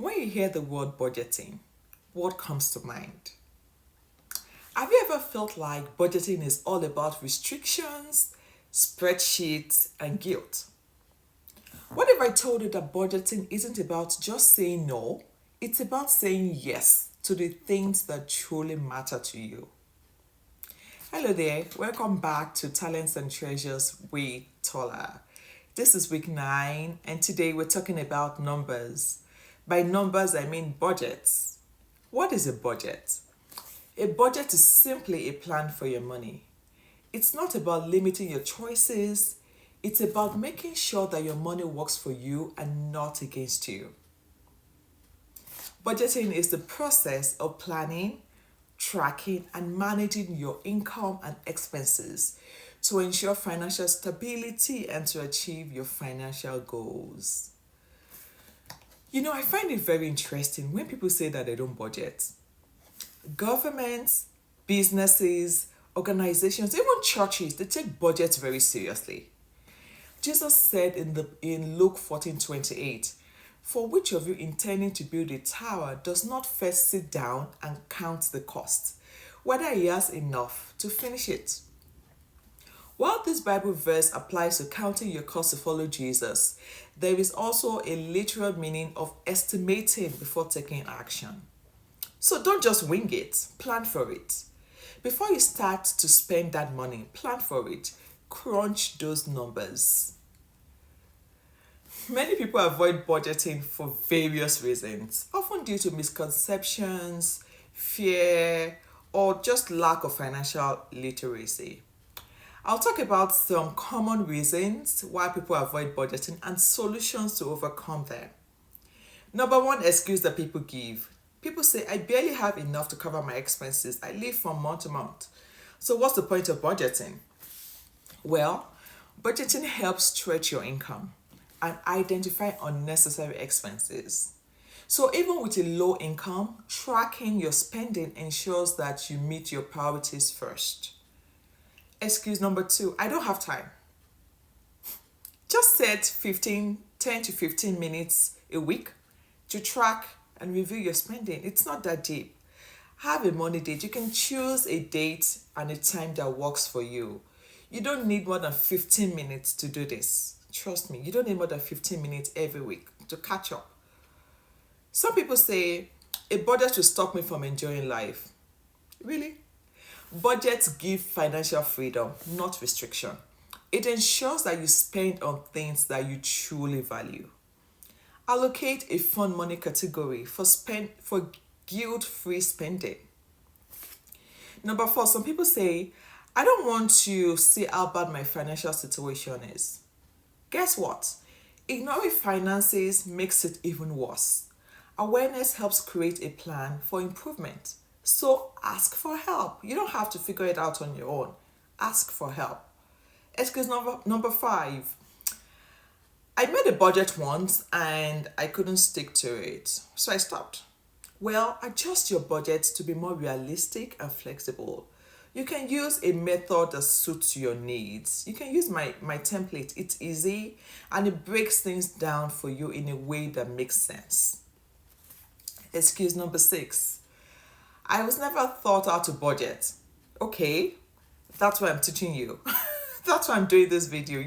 When you hear the word budgeting, what comes to mind? Have you ever felt like budgeting is all about restrictions, spreadsheets, and guilt? What if I told you that budgeting isn't about just saying no, it's about saying yes to the things that truly matter to you? Hello there, welcome back to Talents and Treasures with Tola. This is week 9, and today we're talking about numbers. By numbers, I mean budgets. What is a budget? A budget is simply a plan for your money. It's not about limiting your choices, it's about making sure that your money works for you and not against you. Budgeting is the process of planning, tracking, and managing your income and expenses to ensure financial stability and to achieve your financial goals. I find it very interesting when people say that they don't budget. Governments, businesses, organizations, even churches, they take budgets very seriously. Jesus said in Luke 14:28, "For which of you intending to build a tower does not first sit down and count the cost, whether he has enough to finish it?" While this Bible verse applies to counting your cost to follow Jesus, there is also a literal meaning of estimating before taking action. So don't just wing it, plan for it. Before you start to spend that money, plan for it. Crunch those numbers. Many people avoid budgeting for various reasons, often due to misconceptions, fear, or just lack of financial literacy. I'll talk about some common reasons why people avoid budgeting and solutions to overcome them. Number one excuse that people give. People say, "I barely have enough to cover my expenses. I live from month to month." So what's the point of budgeting? Well, budgeting helps stretch your income and identify unnecessary expenses. So even with a low income, tracking your spending ensures that you meet your priorities first. Excuse number two, "I don't have time." Just set 10 to 15 minutes a week to track and review your spending. It's not that deep. Have a money date. You can choose a date and a time that works for you. You don't need more than 15 minutes to do this. Trust me, you don't need more than 15 minutes every week to catch up. Some people say, "A budget will stop me from enjoying life." Really? Budgets give financial freedom, not restriction. It ensures that you spend on things that you truly value. Allocate a fun money category for guilt-free spending. Number 4, some people say, "I don't want to see how bad my financial situation is." Guess what? Ignoring finances makes it even worse. Awareness helps create a plan for improvement. So ask for help. You don't have to figure it out on your own. Ask for help. Excuse number 5. "I made a budget once and I couldn't stick to it, so I stopped." Well, adjust your budget to be more realistic and flexible. You can use a method that suits your needs. You can use my template. It's easy and it breaks things down for you in a way that makes sense. Excuse number 6. "I was never taught how to budget." Okay, that's why I'm teaching you. That's why I'm doing this video.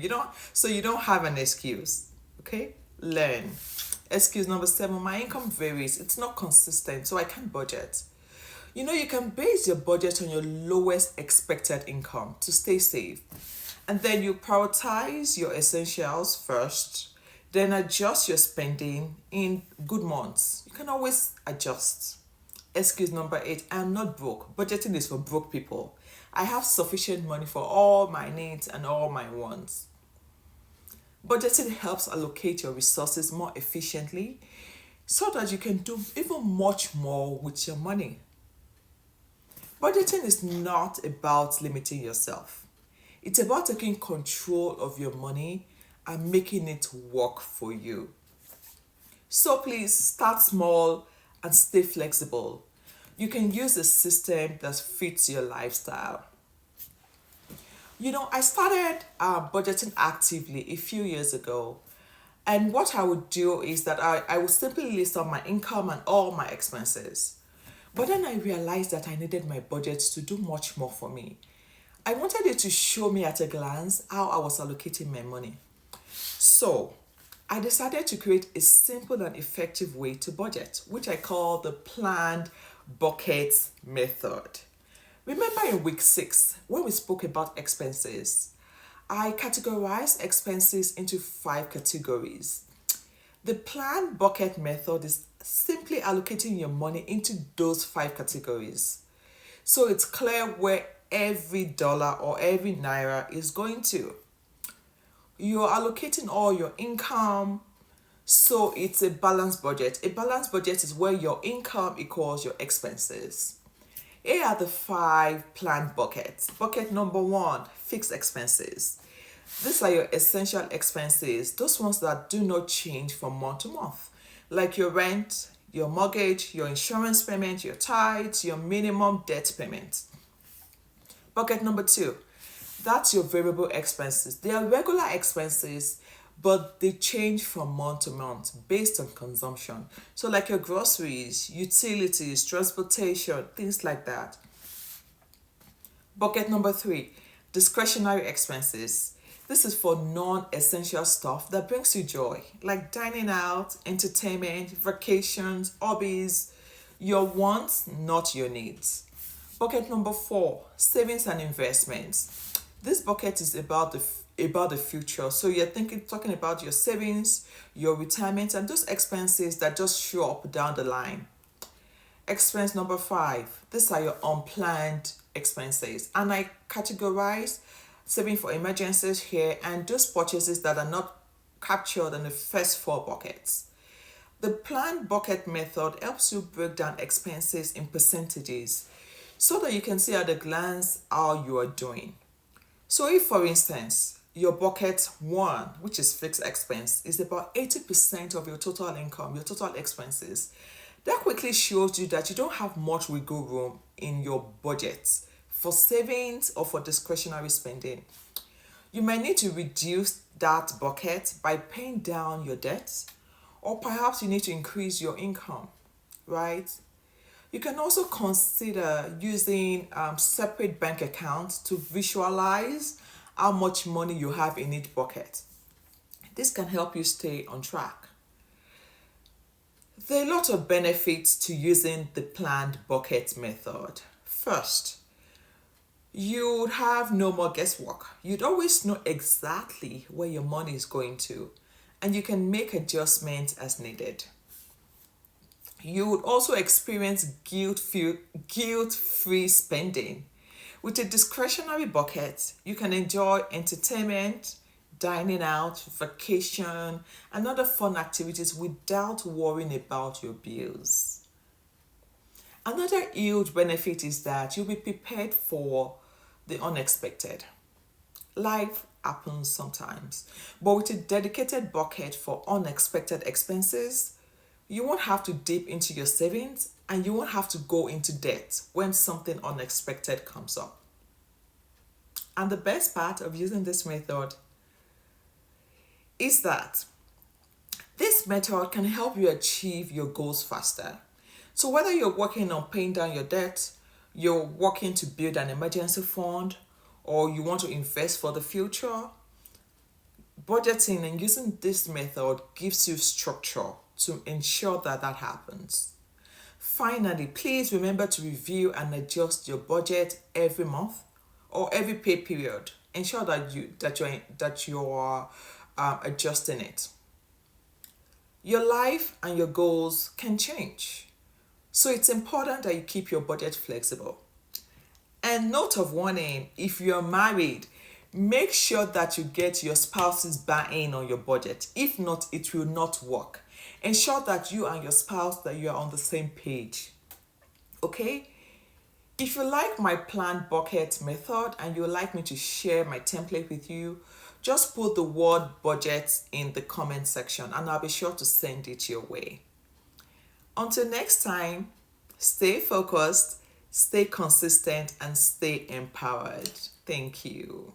So you don't have an excuse. Okay? Learn. Excuse number 7. "My income varies. It's not consistent, so I can't budget." You can base your budget on your lowest expected income to stay safe. And then you prioritize your essentials first, then adjust your spending in good months. You can always adjust. Excuse number 8. "I'm not broke." Budgeting is for broke people. I have sufficient money for all my needs and all my wants. Budgeting helps allocate your resources more efficiently so that you can do even much more with your money. Budgeting is not about limiting yourself. It's about taking control of your money and making it work for you. So please start small and stay flexible. You can use a system that fits your lifestyle. I started budgeting actively a few years ago, And what I would do is that I would simply list out my income and all my expenses. But then I realized that I needed my budget to do much more for me. I wanted it to show me at a glance how I was allocating my money. So I decided to create a simple and effective way to budget, which I call the planned bucket method. Remember in week 6, when we spoke about expenses, I categorized expenses into 5 categories. The planned bucket method is simply allocating your money into those 5 categories. So it's clear where every dollar or every naira is going to. You're allocating all your income, so it's a balanced budget. A balanced budget is where your income equals your expenses. Here are the 5 planned buckets. Bucket number 1, fixed expenses. These are your essential expenses, those ones that do not change from month to month, like your rent, your mortgage, your insurance payment, your tithes, your minimum debt payment. Bucket number 2, that's your variable expenses. They are regular expenses, but they change from month to month based on consumption. So, like your groceries, utilities, transportation, things like that. Bucket number 3, discretionary expenses. This is for non essential stuff that brings you joy, like dining out, entertainment, vacations, hobbies, your wants, not your needs. Bucket number 4, savings and investments. This bucket is about the future. So you're talking about your savings, your retirement, and those expenses that just show up down the line. Expense number 5, these are your unplanned expenses. And I categorize saving for emergencies here and those purchases that are not captured in the first 4 buckets. The planned bucket method helps you break down expenses in percentages so that you can see at a glance how you are doing. So if, for instance, your bucket 1, which is fixed expense, is about 80% of your total income, your total expenses, that quickly shows you that you don't have much wiggle room in your budget for savings or for discretionary spending. You might need to reduce that bucket by paying down your debts, or perhaps you need to increase your income, right? You can also consider using separate bank accounts to visualize how much money you have in each bucket. This can help you stay on track. There are a lot of benefits to using the planned bucket method. First, you would have no more guesswork. You'd always know exactly where your money is going to, and you can make adjustments as needed. You would also experience guilt-free spending. With a discretionary bucket, you can enjoy entertainment, dining out, vacation, and other fun activities without worrying about your bills. Another huge benefit is that you'll be prepared for the unexpected. Life happens sometimes, but with a dedicated bucket for unexpected expenses, you won't have to dip into your savings and you won't have to go into debt when something unexpected comes up. And the best part of using this method is that this method can help you achieve your goals faster. So whether you're working on paying down your debt, you're working to build an emergency fund, or you want to invest for the future, budgeting and using this method gives you structure to ensure that that happens. Finally, please remember to review and adjust your budget every month or every pay period. Ensure that you're adjusting it. Your life and your goals can change, so it's important that you keep your budget flexible. And note of warning: if you're married, make sure that you get your spouse's buy-in on your budget. If not, it will not work. Ensure that you and your spouse that you are on the same page. Okay? If you like my planned bucket method and you would like me to share my template with you, just put the word budget in the comment section and I'll be sure to send it your way. Until next time, stay focused, stay consistent, and stay empowered. Thank you.